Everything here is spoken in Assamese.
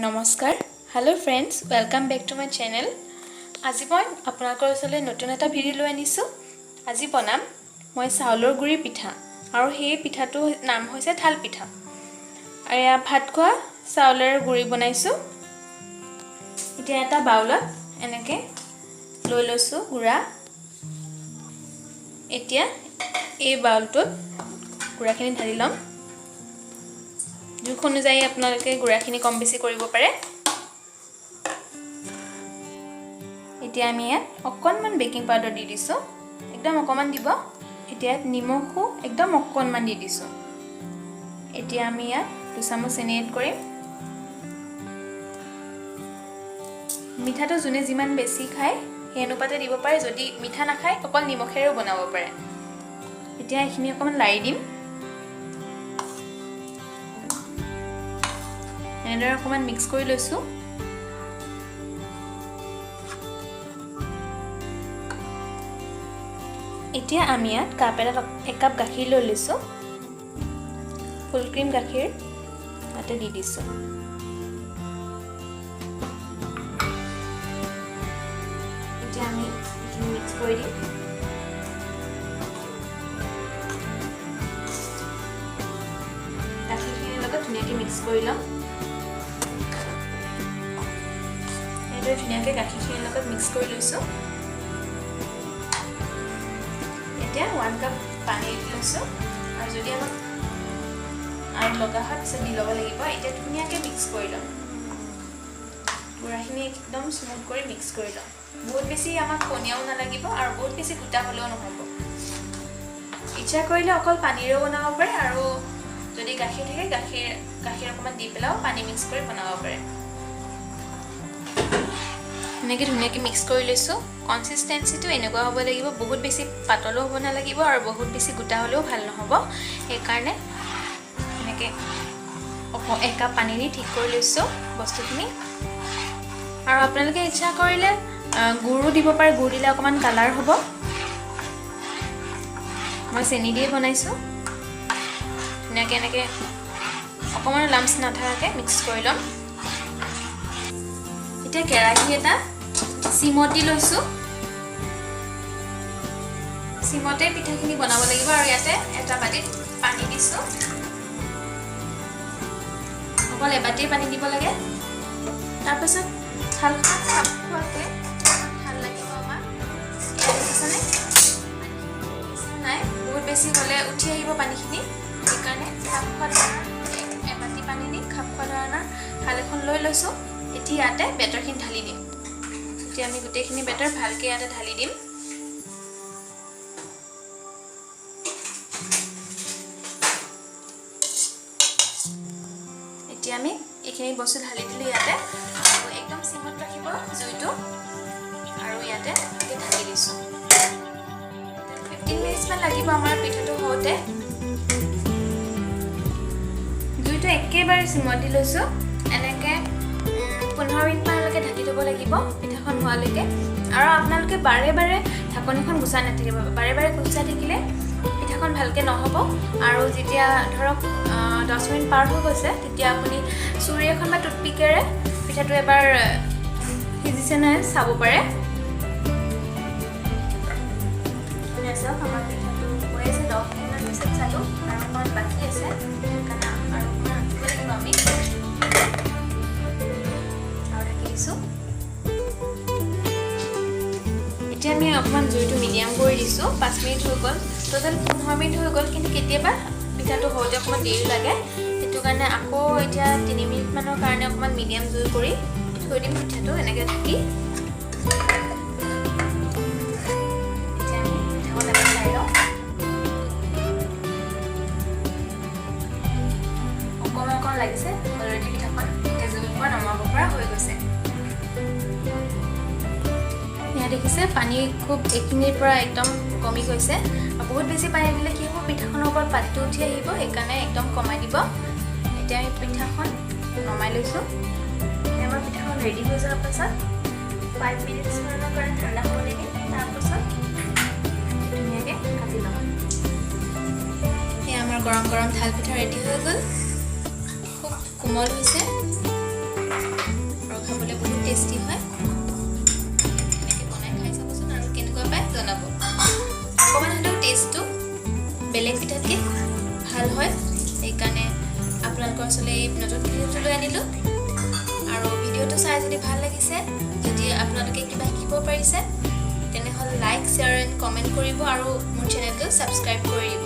নমস্কাৰ hello' friends welcome back to my channel আজি মই আপোনালোকৰ ওচৰলৈ নতুন এটা ভিডিঅ' লৈ আনিছোঁ আজি বনাম মই চাউলৰ গুড়ি পিঠা আৰু সেই পিঠাটো নাম হৈছে থাল পিঠা আৰু এয়া ভাত খোৱা চাউলৰ গুড়ি বনাইছোঁ এতিয়া এটা বাউলত এনেকৈ লৈ লৈছোঁ গুড়া এতিয়া এই বাউলটোত গুড়াখিনি ঢালি ল'ম জোখ অনুযায়ী আপোনালোকে গুড়াখিনি কম বেছি কৰিব পাৰে এতিয়া আমি ইয়াত অকণমান বেকিং পাউডাৰ দি দিছোঁ একদম অকণমান দিব এতিয়া নিমখো একদম অকণমান দি দিছোঁ এতিয়া আমি ইয়াত 2 চামুচ চেনি এড কৰিম মিঠাটো যোনে যিমান বেছি খায় সেই অনুপাতে দিব পাৰে যদি মিঠা নাখায় অকল নিমখেৰেও বনাব পাৰে এতিয়া এইখিনি অকণমান লাৰি দিম এনেদৰে অকণমান মিক্স কৰি লৈছোঁ এতিয়া আমি ইয়াত এক কাপ গাখীৰ লৈ লৈছোঁ ফুল ক্ৰীম গাখীৰ তাতে দি দিছোঁ এতিয়া আমি এইখিনি মিক্স কৰি দিম গাখীৰখিনিৰ লগত ধুনীয়াকৈ মিক্স কৰি ল'ম ধুনীয়াকৈ গাখীৰখিনিৰ লগত মিক্স কৰি লৈছোঁ এতিয়া 1 কাপ পানী দি লৈছোঁ আৰু যদি আমাক আৰু লগা হয় পিছত দি ল'ব লাগিব এতিয়া ধুনীয়াকৈ মিক্স কৰি ল'ম গুড়াখিনি একদম স্মুথ কৰি মিক্স কৰি ল'ম বহুত বেছি আমাক পনীয়াও নালাগিব আৰু বহুত বেছি গোটা হ'লেও নহ'ব ইচ্ছা কৰিলে অকল পানীৰেও বনাব পাৰে আৰু যদি গাখীৰ থাকে গাখীৰ অকণমান দি পেলাইও পানী মিক্স কৰি বনাব পাৰে এনেকৈ ধুনীয়াকৈ মিক্স কৰি লৈছোঁ কনচিষ্টেঞ্চিটো এনেকুৱা হ'ব লাগিব বহুত বেছি পাতলো হ'ব নালাগিব আৰু বহুত বেছি গোটা হ'লেও ভাল নহ'ব সেইকাৰণে এনেকৈ 1 কাপ পানী দি ঠিক কৰি লৈছোঁ বস্তুখিনি আৰু আপোনালোকে ইচ্ছা কৰিলে গুড়ো দিব পাৰে গুড় দিলে অকণমান কালাৰ হ'ব মই চেনি দিয়ে বনাইছোঁ ধুনীয়াকৈ এনেকৈ অকণমান লাম্পছ নাথাকাকৈ মিক্স কৰি ল'ম এতিয়া কেৰাহী এটা চিমত দি লৈছোঁ চিমতে পিঠাখিনি বনাব লাগিব আৰু ইয়াতে এটা বাটিত পানী দিছোঁ অকল এবাটিয়ে পানী দিব লাগে তাৰপিছত থালখন খাপ খোৱাকৈ ভাল লাগিব আমাক দেখিছেনে নাই বহুত বেছি হ'লে উঠি আহিব পানীখিনি সেইকাৰণে খাপ খোৱা ধৰণৰ এবাটি পানী দি খাপ খোৱা ধৰণৰ থাল এখন লৈ লৈছোঁ এতিয়া ইয়াতে বেটাৰখিনি ঢালি দিম এতিয়া আমি গোটেইখিনি বেটাৰ ভালকৈ ইয়াতে ঢালি দিম এতিয়া আমি এইখিনি বস্তু ঢালি দিলোঁ ইয়াতে আৰু একদম চিমত ৰাখিব জুইটো আৰু ইয়াতে ঢালি দিছোঁ 15 মিনিটমান লাগিব আমাৰ পিঠাটো হওঁতে জুইটো একেবাৰে চিমত দি লৈছোঁ এনেকৈ 15 মিনিটমানলৈকে ঢাকি থ'ব লাগিব পিঠাখন হোৱালৈকে আৰু আপোনালোকে বাৰে বাৰে ঢাকনিখন গুচাই নাথাকিব বাৰে বাৰে গুচাই থাকিলে পিঠাখন ভালকৈ নহ'ব আৰু যেতিয়া ধৰক 10 মিনিট পাৰ হৈ গৈছে তেতিয়া আপুনি চুৰি এখন বা টুথপিকেৰে পিঠাটো এবাৰ সিজিছে নাই চাব পাৰে চাওক আমাৰ পিঠাটো হৈ আছে 10 মিনিটমান পিছত চালোঁ আৰু অকণমান বাকী আছে সেইকাৰণে আৰু অকণমান ৰাখিব লাগিব আমি এতিয়া আমি অকণমান জুইটো মিডিয়াম কৰি দিছোঁ 5 মিনিট হৈ গ'ল টোটেল 15 মিনিট হৈ গ'ল কিন্তু কেতিয়াবা পিঠাটো হওঁতে অকণমান দেৰি লাগে সেইটো কাৰণে আকৌ এতিয়া 3 মিনিটমানৰ কাৰণে অকণমান মিডিয়াম জুই কৰি থৈ দিম পিঠাটো এনেকৈ ঢাকি এতিয়া আমি পিঠাখন এবাৰ চাই লওঁ অকণমান লাগিছে অলৰেডি পিঠাখন এতিয়া জুইৰ পৰা নমাব পৰা হৈ গৈছে দেখিছে পানী খুব এইখিনিৰ পৰা একদম কমি গৈছে আৰু বহুত বেছি পানী দিলে কি হ'ব পিঠাখনৰ ওপৰত পানীটো উঠি আহিব সেইকাৰণে একদম কমাই দিব এতিয়া আমি পিঠাখন নমাই লৈছোঁ আমাৰ পিঠাখন ৰেডি হৈ যোৱাৰ পাছত 5 মিনিটমানৰ কাৰণে ঠাণ্ডা হ'বলৈ দিম তাৰপাছত ধুনীয়াকৈ কাটি ল'ম এয়া আমাৰ গৰম গৰম থাল পিঠা ৰেডি হৈ গ'ল খুব কোমল হৈছে খাবলৈ বহুত টেষ্টি হয় এনেকৈ বনাই খাই চাবচোন আৰু কেনেকুৱা পায় জনাব অকণমান হ'লেও টেষ্টটো বেলেগ পিঠাতকৈ ভাল হয় সেইকাৰণে আপোনালোকৰ ওচৰলৈ এই নতুন ভিডিঅ'টো লৈ আনিলোঁ আৰু ভিডিঅ'টো চাই যদি ভাল লাগিছে যদি আপোনালোকে কিবা শিকিব পাৰিছে তেনেহ'লে লাইক শ্বেয়াৰ এণ্ড কমেণ্ট কৰিব আৰু মোৰ চেনেলটো ছাবস্ক্ৰাইব কৰি দিব